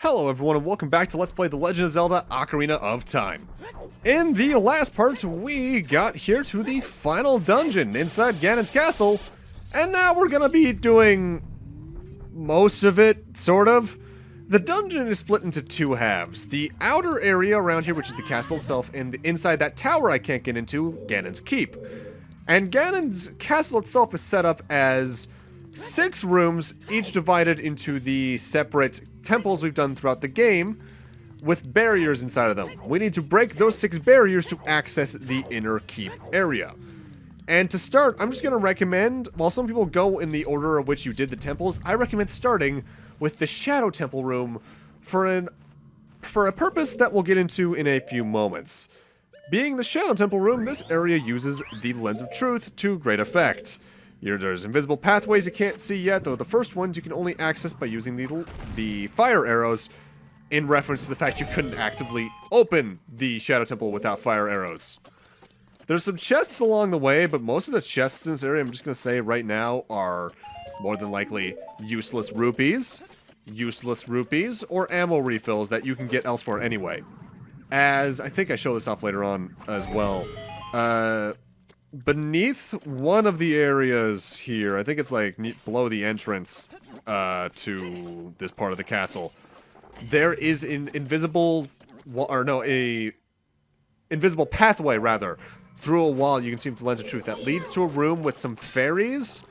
Hello everyone and welcome back to Let's Play The Legend of Zelda Ocarina of Time. In the last part, we got here to the final dungeon inside Ganon's castle, and now we're gonna be doing most of it, sort of. The dungeon is split into two halves. The outer area around here, which is the castle itself, and inside that tower I can't get into, Ganon's Keep. And Ganon's castle itself is set up as 6 rooms, each divided into the separate temples we've done throughout the game, with barriers inside of them. We need to break those 6 barriers to access the inner keep area. And to start, I'm just going to recommend, while some people go in the order of which you did the temples, I recommend starting with the Shadow Temple room for a purpose that we'll get into in a few moments. Being the Shadow Temple room, this area uses the Lens of Truth to great effect. There's invisible pathways you can't see yet, though the first ones you can only access by using the fire arrows, in reference to the fact you couldn't actively open the Shadow Temple without fire arrows. There's some chests along the way, but most of the chests in this area, I'm just going to say right now, are more than likely useless rupees, or ammo refills that you can get elsewhere anyway. As, I think I show this off later on as well, beneath one of the areas here, I think it's like below the entrance to this part of the castle, there is an invisible pathway rather through a wall you can see with the Lens of Truth that leads to a room with some fairies,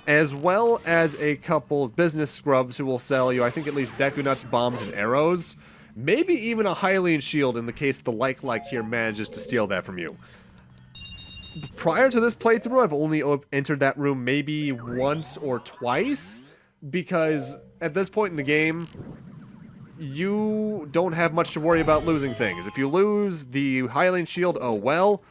as well as a couple business scrubs who will sell you, I think, at least Deku Nuts, bombs, and arrows. Maybe even a Hylian shield in the case the like here manages to steal that from you. Prior to this playthrough, I've only entered that room maybe once or twice, because at this point in the game, you don't have much to worry about losing things. If you lose the Hylian shield, oh well.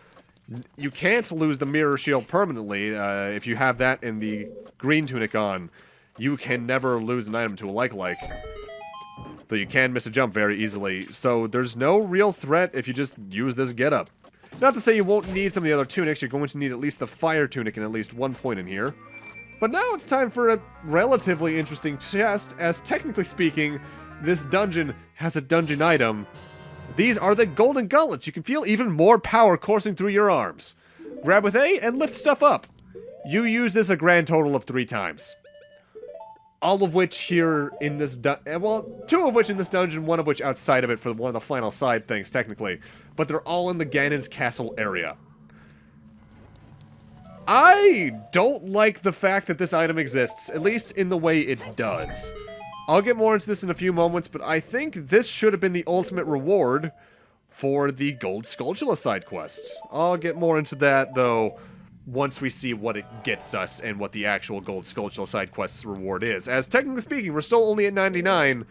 You can't lose the mirror shield permanently. If you have that and the green tunic on, you can never lose an item to a like. Though you can miss a jump very easily. So there's no real threat if you just use this getup. Not to say you won't need some of the other tunics, you're going to need at least the fire tunic in at least one point in here. But now it's time for a relatively interesting chest, as technically speaking, this dungeon has a dungeon item. These are the golden gauntlets. You can feel even more power coursing through your arms. Grab with A and lift stuff up. You use this a grand total of 3 times. All of which here in this well, 2 of which in this dungeon, 1 of which outside of it for one of the final side things, technically. But they're all in the Ganon's castle area. I don't like the fact that this item exists, at least in the way it does. I'll get more into this in a few moments, but I think this should have been the ultimate reward for the Gold Skulltula side quest. I'll get more into that, though, once we see what it gets us and what the actual Gold Skulltula side quest's reward is. As technically speaking, we're still only at 99,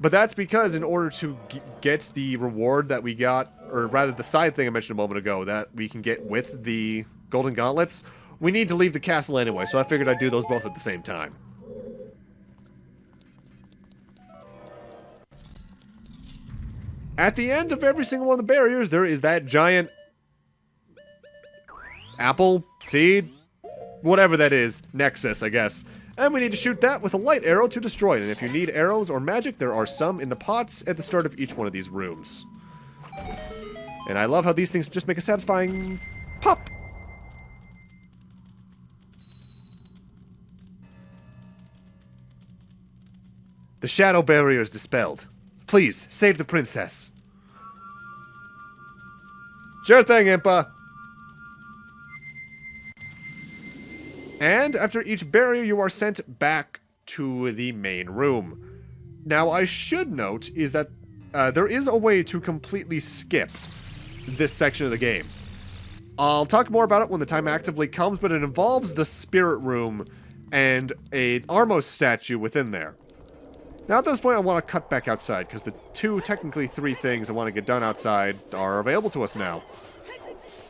but that's because in order to get the reward that we got, or rather the side thing I mentioned a moment ago, that we can get with the Golden Gauntlets, we need to leave the castle anyway, so I figured I'd do those both at the same time. At the end of every single one of the barriers, there is that giant apple, seed, whatever that is, nexus, I guess. And we need to shoot that with a light arrow to destroy it. And if you need arrows or magic, there are some in the pots at the start of each one of these rooms. And I love how these things just make a satisfying pop. The shadow barrier is dispelled. Please, save the princess. Sure thing, Impa. And after each barrier, you are sent back to the main room. Now, I should note is that there is a way to completely skip this section of the game. I'll talk more about it when the time actively comes, but it involves the spirit room and an Armos statue within there. Now at this point I want to cut back outside, because the 2, technically 3 things I want to get done outside are available to us now.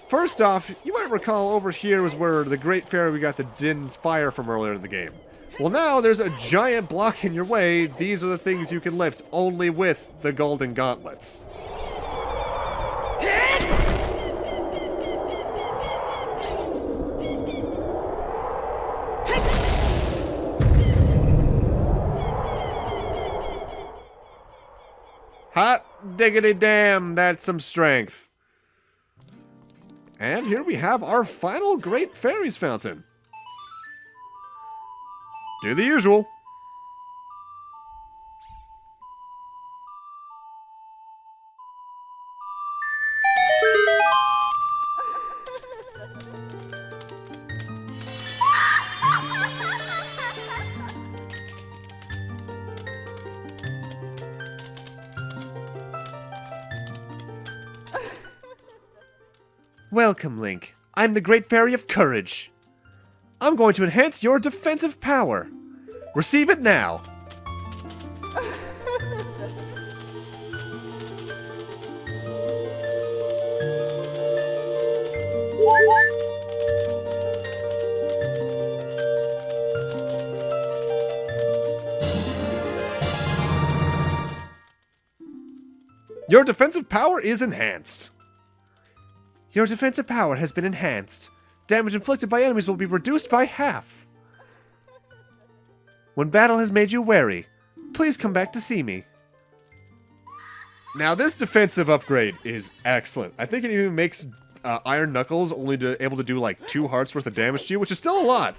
First off, you might recall over here was where the Great Fairy we got the Din's Fire from earlier in the game. Well now there's a giant block in your way. These are the things you can lift only with the Golden Gauntlets. Hot diggity damn, that's some strength. And here we have our final Great Fairies Fountain. Do the usual. Welcome, Link. I'm the Great Fairy of Courage. I'm going to enhance your defensive power. Receive it now. Your defensive power is enhanced. Your defensive power has been enhanced. Damage inflicted by enemies will be reduced by half. When battle has made you wary, please come back to see me. Now this defensive upgrade is excellent. I think it even makes Iron Knuckles able to do like 2 hearts worth of damage to you, which is still a lot.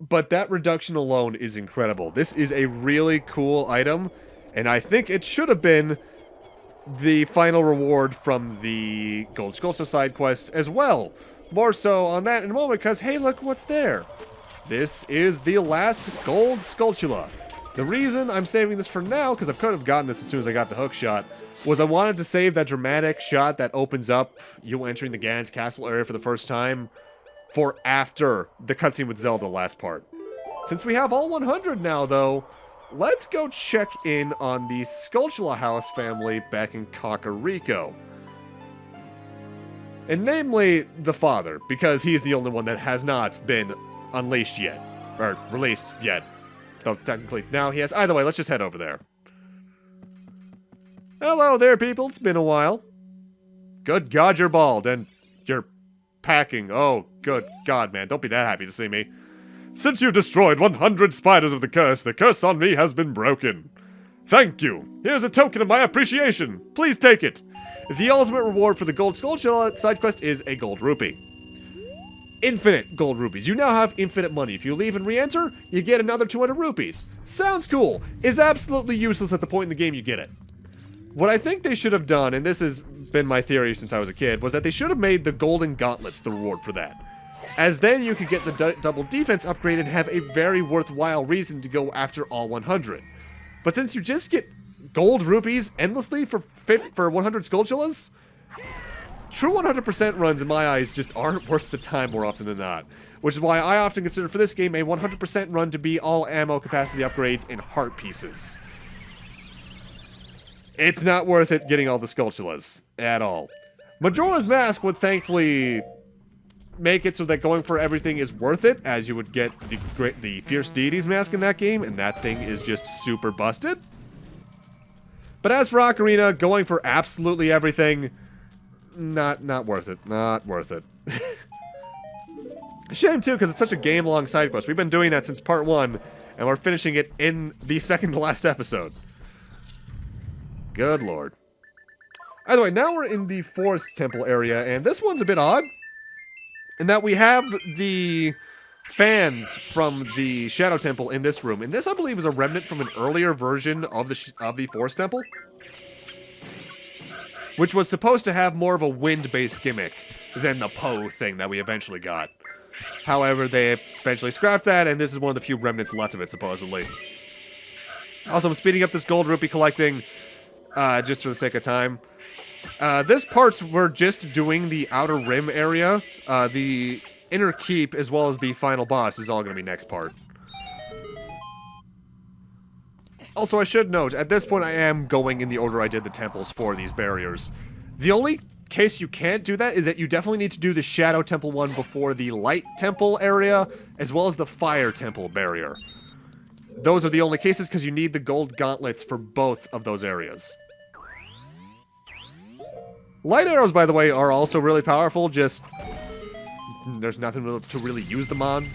But that reduction alone is incredible. This is a really cool item, and I think it should have been the final reward from the Gold Skulltula side quest as well. More so on that in a moment, because hey, look what's there. This is the last Gold Skulltula. The reason I'm saving this for now, because I could have gotten this as soon as I got the hook shot, was I wanted to save that dramatic shot that opens up you entering the Ganon's castle area for the first time for after the cutscene with Zelda last part. Since we have all 100 now, though, let's go check in on the Skulltula House family back in Kakariko. And namely, the father, because he's the only one that has not been unleashed yet. Or released yet. Though technically now he has. Either way, let's just head over there. Hello there, people. It's been a while. Good God, you're bald, and you're packing. Oh, good God, man. Don't be that happy to see me. Since you've destroyed 100 spiders of the curse on me has been broken. Thank you. Here's a token of my appreciation. Please take it. The ultimate reward for the Gold Skulltula side quest is a gold rupee. Infinite gold rupees. You now have infinite money. If you leave and re-enter, you get another 200 rupees. Sounds cool. Is absolutely useless at the point in the game you get it. What I think they should have done, and this has been my theory since I was a kid, was that they should have made the golden gauntlets the reward for that. As then you could get the double defense upgrade and have a very worthwhile reason to go after all 100. But since you just get gold rupees endlessly for 100 Skulltulas, true 100% runs in my eyes just aren't worth the time more often than not. Which is why I often consider for this game a 100% run to be all ammo capacity upgrades and heart pieces. It's not worth it getting all the Skulltulas at all. Majora's Mask would thankfully make it so that going for everything is worth it, as you would get the Fierce Deities mask in that game, and that thing is just super busted. But as for Ocarina, going for absolutely everything, not worth it. Not worth it. Shame too, because it's such a game-long side quest. We've been doing that since part 1, and we're finishing it in the second to last episode. Good lord. Either way, now we're in the Forest Temple area, and this one's a bit odd. In that we have the fans from the Shadow Temple in this room. And this, I believe, is a remnant from an earlier version of the Forest Temple, which was supposed to have more of a wind-based gimmick than the Poe thing that we eventually got. However, they eventually scrapped that, and this is one of the few remnants left of it, supposedly. Also, I'm speeding up this gold rupee collecting just for the sake of time. This part's we're just doing the Outer Rim area. The Inner Keep, as well as the final boss, is all going to be next part. Also, I should note, at this point I am going in the order I did the temples for these barriers. The only case you can't do that is that you definitely need to do the Shadow Temple one before the Light Temple area, as well as the Fire Temple barrier. Those are the only cases, because you need the gold gauntlets for both of those areas. Light arrows, by the way, are also really powerful, just there's nothing to really use them on.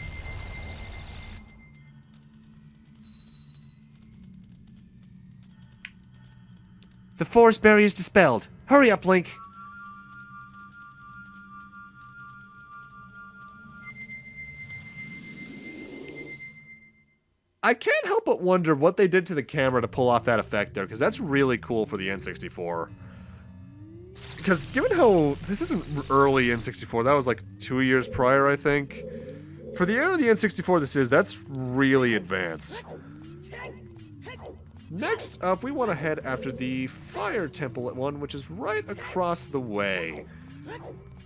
The forest barrier is dispelled. Hurry up, Link. I can't help but wonder what they did to the camera to pull off that effect there, because that's really cool for the N64. Because given how this isn't early N64, that was like 2 years prior, I think. For the era of the N64 that's really advanced. Next up, we want to head after the Fire Temple one, which is right across the way.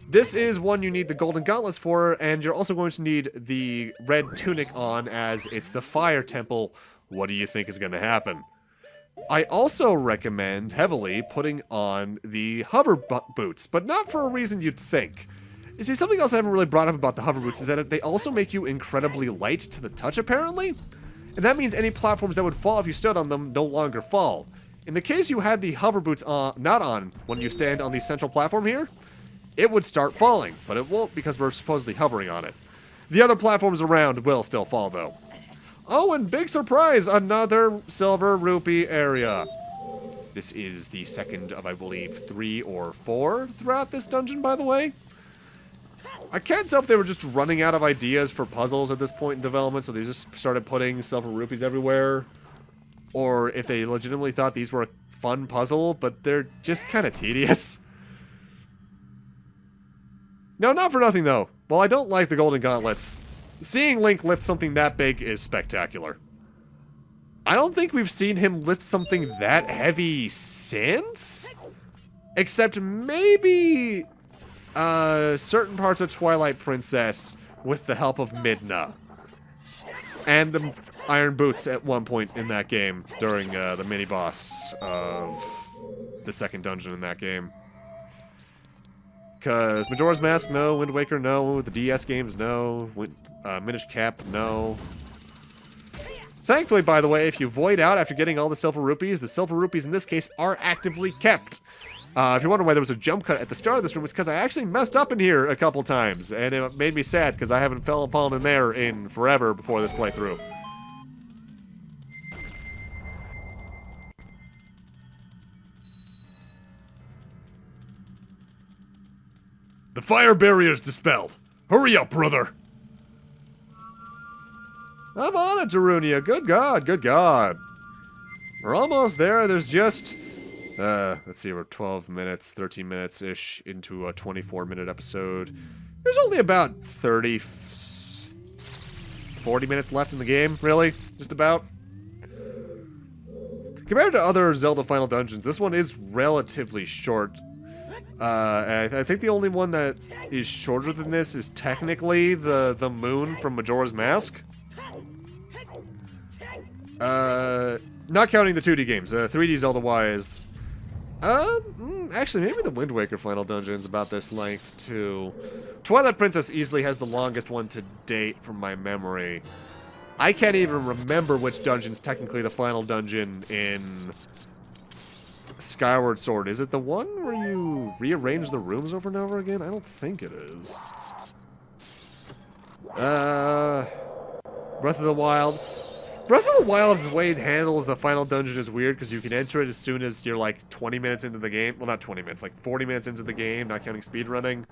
This is one you need the Golden Gauntlets for, and you're also going to need the red tunic on, as it's the Fire Temple. What do you think is going to happen? I also recommend heavily putting on the hover boots, but not for a reason you'd think. You see, something else I haven't really brought up about the hover boots is that they also make you incredibly light to the touch, apparently. And that means any platforms that would fall if you stood on them no longer fall. In the case you had the hover boots not on when you stand on the central platform here, it would start falling, but it won't because we're supposedly hovering on it. The other platforms around will still fall, though. Oh, and big surprise, another silver rupee area. This is the second of, I believe, 3 or 4 throughout this dungeon, by the way. I can't tell if they were just running out of ideas for puzzles at this point in development, so they just started putting silver rupees everywhere. Or if they legitimately thought these were a fun puzzle, but they're just kind of tedious. No, not for nothing, though. While I don't like the Golden Gauntlets, seeing Link lift something that big is spectacular. I don't think we've seen him lift something that heavy since? Except maybe certain parts of Twilight Princess with the help of Midna. And the Iron Boots at one point in that game during the mini-boss of the second dungeon in that game. Because Majora's Mask, no. Wind Waker, no. The DS games, no. Minish Cap, no. Thankfully, by the way, if you void out after getting all the silver rupees, the silver rupees in this case are actively kept. If you're wondering why there was a jump cut at the start of this room, it's because I actually messed up in here a couple times, and it made me sad because I haven't fallen in there in forever before this playthrough. The fire barrier's dispelled. Hurry up, brother. I'm on it, Darunia. Good God, good God. We're almost there. There's just, let's see, we're 12 minutes, 13 minutes-ish into a 24-minute episode. There's only about 30, 40 minutes left in the game, really, just about. Compared to other Zelda Final Dungeons, this one is relatively short. I think the only one that is shorter than this is technically the moon from Majora's Mask. Not counting the 2D games, 3D Zelda-wise. Actually, maybe the Wind Waker Final Dungeon is about this length, too. Twilight Princess easily has the longest one to date from my memory. I can't even remember which dungeon's technically the final dungeon in Skyward Sword. Is it the one where you rearrange the rooms over and over again? I don't think it is. Breath of the Wild. Breath of the Wild's way it handles the final dungeon is weird because you can enter it as soon as you're like 20 minutes into the game. Well, not 20 minutes, like 40 minutes into the game, not counting speedrunning.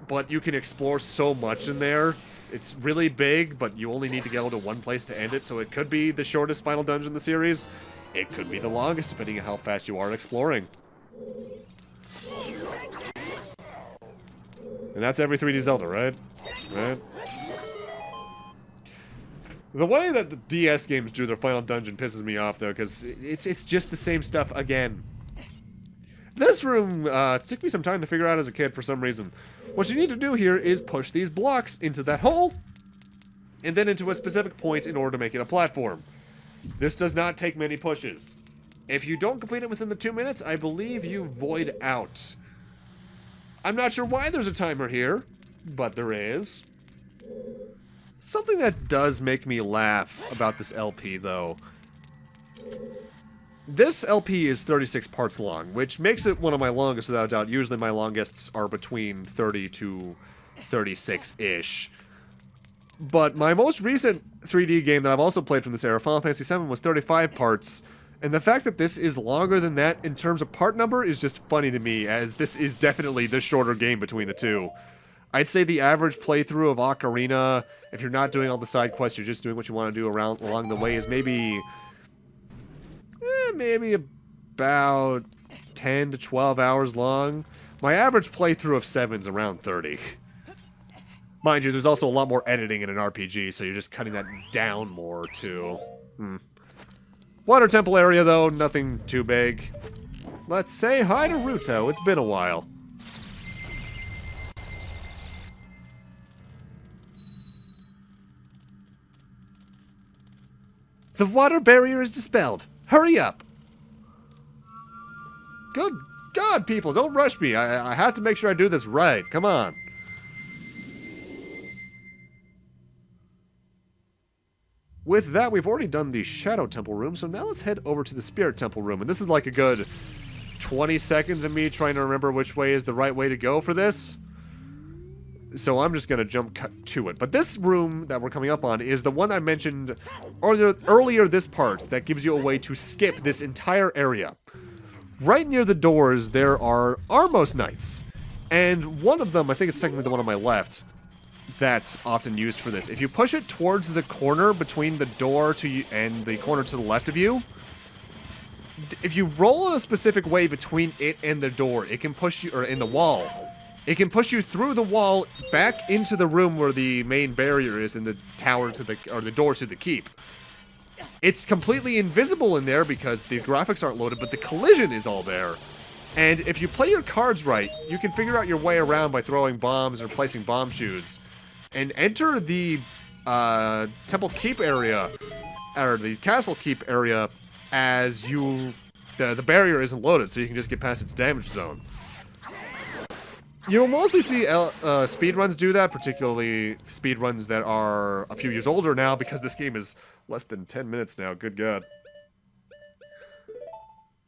But you can explore so much in there. It's really big, but you only need to go to one place to end it, so it could be the shortest final dungeon in the series. It could be the longest, depending on how fast you are at exploring. And that's every 3D Zelda, right? Right? The way that the DS games do their final dungeon pisses me off, though, because it's just the same stuff again. This room took me some time to figure out as a kid for some reason. What you need to do here is push these blocks into that hole, and then into a specific point in order to make it a platform. This does not take many pushes. If you don't complete it within the 2 minutes, I believe you void out. I'm not sure why there's a timer here, but there is. Something that does make me laugh about this LP, though. This LP is 36 parts long, which makes it one of my longest without a doubt. Usually my longests are between 30 to 36-ish. But my most recent 3D game that I've also played from this era, Final Fantasy VII, was 35 parts. And the fact that this is longer than that in terms of part number is just funny to me, as this is definitely the shorter game between the two. I'd say the average playthrough of Ocarina, if you're not doing all the side quests, you're just doing what you want to do along the way, is maybe about 10 to 12 hours long. My average playthrough of 7's around 30. Mind you, there's also a lot more editing in an RPG, so you're just cutting that down more, too. Water temple area, though, nothing too big. Let's say hi to Ruto. It's been a while. The water barrier is dispelled. Hurry up! Good God, people, don't rush me. I have to make sure I do this right. Come on. With that, we've already done the Shadow Temple room, so now let's head over to the Spirit Temple room. And this is like a good 20 seconds of me trying to remember which way is the right way to go for this. So I'm just going to jump cut to it. But this room that we're coming up on is the one I mentioned earlier this part that gives you a way to skip this entire area. Right near the doors, there are Armos Knights. And one of them, I think it's technically the one on my left, that's often used for this. If you push it towards the corner between the door and the corner to the left of you, if you roll in a specific way between it and the door, it can push you, or in the wall, it can push you through the wall back into the room where the main barrier is in the tower to the door to the keep. It's completely invisible in there because the graphics aren't loaded, but the collision is all there. And if you play your cards right, you can figure out your way around by throwing bombs or placing bomb shoes. And enter the temple keep area, or the castle keep area, as the barrier isn't loaded, so you can just get past its damage zone. You'll mostly see speedruns do that, particularly speedruns that are a few years older now, because this game is less than 10 minutes now, good God.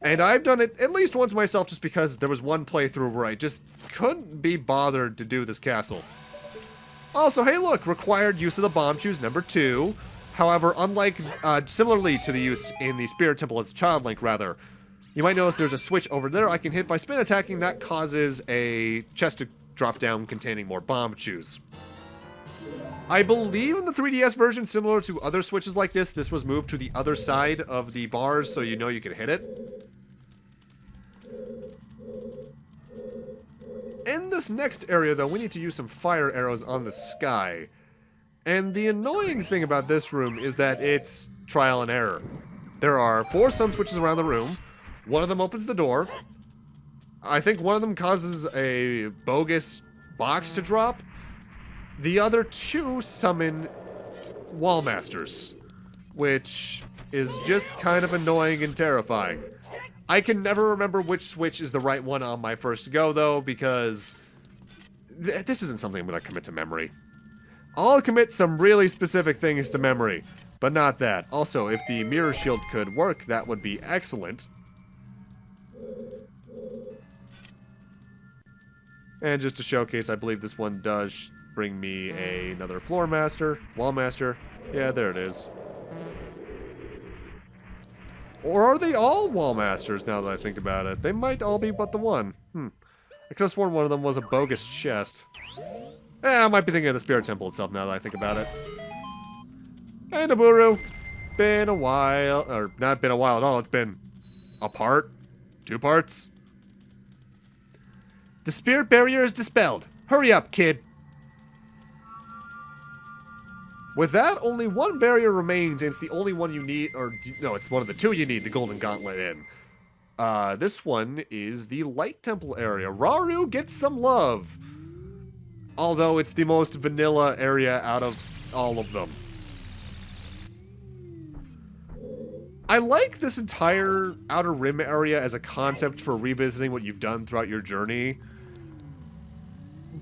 And I've done it at least once myself, just because there was one playthrough where I just couldn't be bothered to do this castle. Also, hey look, required use of the bomb shoes, number 2. However, unlike, similarly to the use in the Spirit Temple as a Child Link, rather, you might notice there's a switch over there I can hit by spin attacking. That causes a chest to drop down containing more bomb shoes. I believe in the 3DS version, similar to other switches like this was moved to the other side of the bars so you know you can hit it. In this next area, though, we need to use some fire arrows on the sky. And the annoying thing about this room is that it's trial and error. There are 4 sun switches around the room. One of them opens the door. I think one of them causes a bogus box to drop. The other 2 summon wall masters, which is just kind of annoying and terrifying. I can never remember which switch is the right one on my first go, though, because this isn't something I'm going to commit to memory. I'll commit some really specific things to memory, but not that. Also, if the mirror shield could work, that would be excellent. And just to showcase, I believe this one does bring me another floor master, wall master. Yeah, there it is. Or are they all wall masters now that I think about it? They might all be but the one. I could have sworn one of them was a bogus chest. I might be thinking of the Spirit Temple itself now that I think about it. Hey, Naburu. Been a while. Or, not been a while at all. It's been a part. 2 parts. The spirit barrier is dispelled. Hurry up, kid. With that, only one barrier remains, and it's the only one you need, or no, it's one of the 2 you need the Golden Gauntlet in. This one is the Light Temple area. Rauru gets some love. Although it's the most vanilla area out of all of them. I like this entire Outer Rim area as a concept for revisiting what you've done throughout your journey.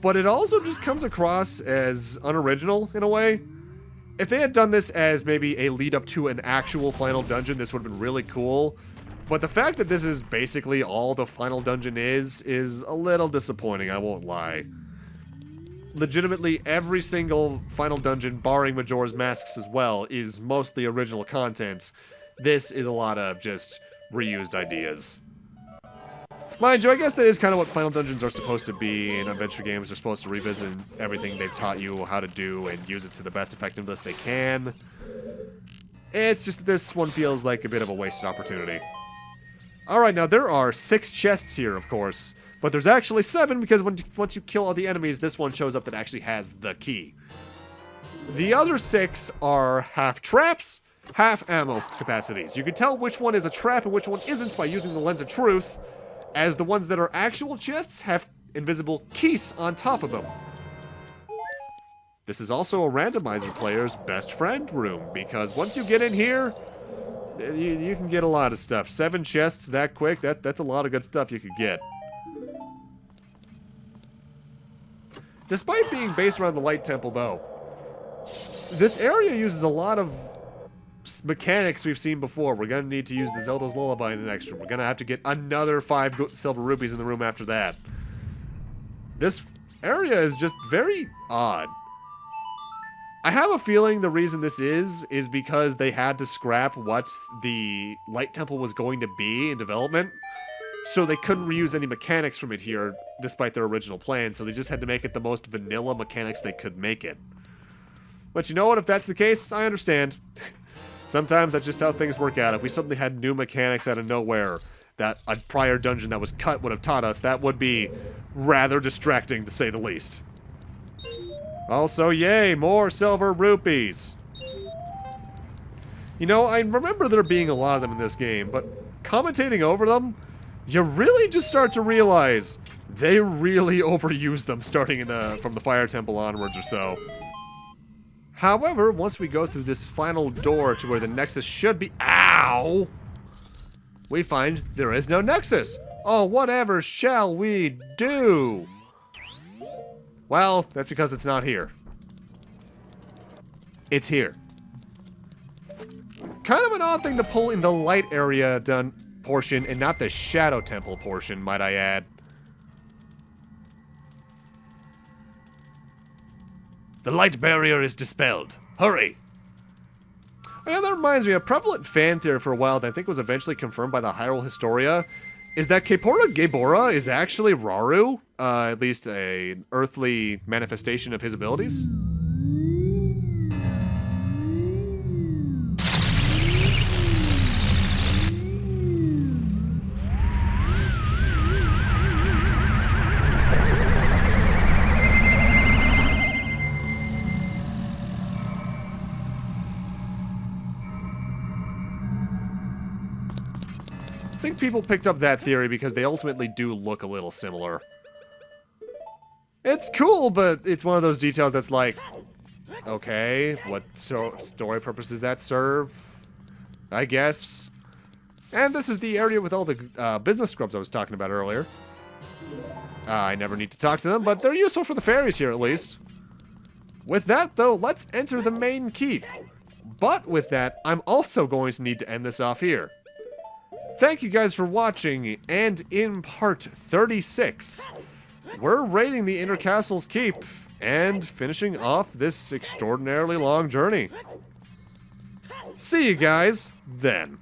But it also just comes across as unoriginal in a way. If they had done this as maybe a lead up to an actual final dungeon, this would have been really cool. But the fact that this is basically all the final dungeon is a little disappointing, I won't lie. Legitimately, every single final dungeon, barring Majora's Masks as well, is mostly original content. This is a lot of just reused ideas. Mind you, I guess that is kind of what Final Dungeons are supposed to be in adventure games. They're supposed to revisit everything they've taught you how to do and use it to the best effectiveness they can. It's just that this one feels like a bit of a wasted opportunity. Alright, now there are 6 chests here, of course, but there's actually 7 because once you kill all the enemies, this one shows up that actually has the key. The other 6 are half traps, half ammo capacities. You can tell which one is a trap and which one isn't by using the Lens of Truth, as the ones that are actual chests have invisible keys on top of them. This is also a randomizer player's best friend room, because once you get in here, you can get a lot of stuff. 7 chests that quick, that's a lot of good stuff you could get. Despite being based around the Light Temple, though, this area uses a lot of mechanics we've seen before. We're going to need to use the Zelda's Lullaby in the next room. We're going to have to get another 5 silver rupees in the room after that. This area is just very odd. I have a feeling the reason this is because they had to scrap what the Light Temple was going to be in development. So they couldn't reuse any mechanics from it here, despite their original plan. So they just had to make it the most vanilla mechanics they could make it. But you know what? If that's the case, I understand. Sometimes that's just how things work out. If we suddenly had new mechanics out of nowhere that a prior dungeon that was cut would have taught us, that would be rather distracting, to say the least. Also, yay, more silver rupees. You know, I remember there being a lot of them in this game, but commentating over them, you really just start to realize they really overuse them starting from the Fire Temple onwards or so. However, once we go through this final door to where the Nexus should be, ow! We find there is no Nexus. Oh, whatever shall we do? Well, that's because it's not here. It's here. Kind of an odd thing to pull in the light area portion and not the Shadow Temple portion, might I add. The light barrier is dispelled. Hurry! Oh yeah, that reminds me, a prevalent fan theory for a while that I think was eventually confirmed by the Hyrule Historia is that Kaepora Gaebora is actually Rauru, at least an earthly manifestation of his abilities. I think people picked up that theory because they ultimately do look a little similar. It's cool, but it's one of those details that's like, okay, what story purpose does that serve? I guess. And this is the area with all the business scrubs I was talking about earlier. I never need to talk to them, but they're useful for the fairies here at least. With that, though, let's enter the main keep. But with that, I'm also going to need to end this off here. Thank you guys for watching, and in part 36, we're raiding the Inner Castle's keep and finishing off this extraordinarily long journey. See you guys then.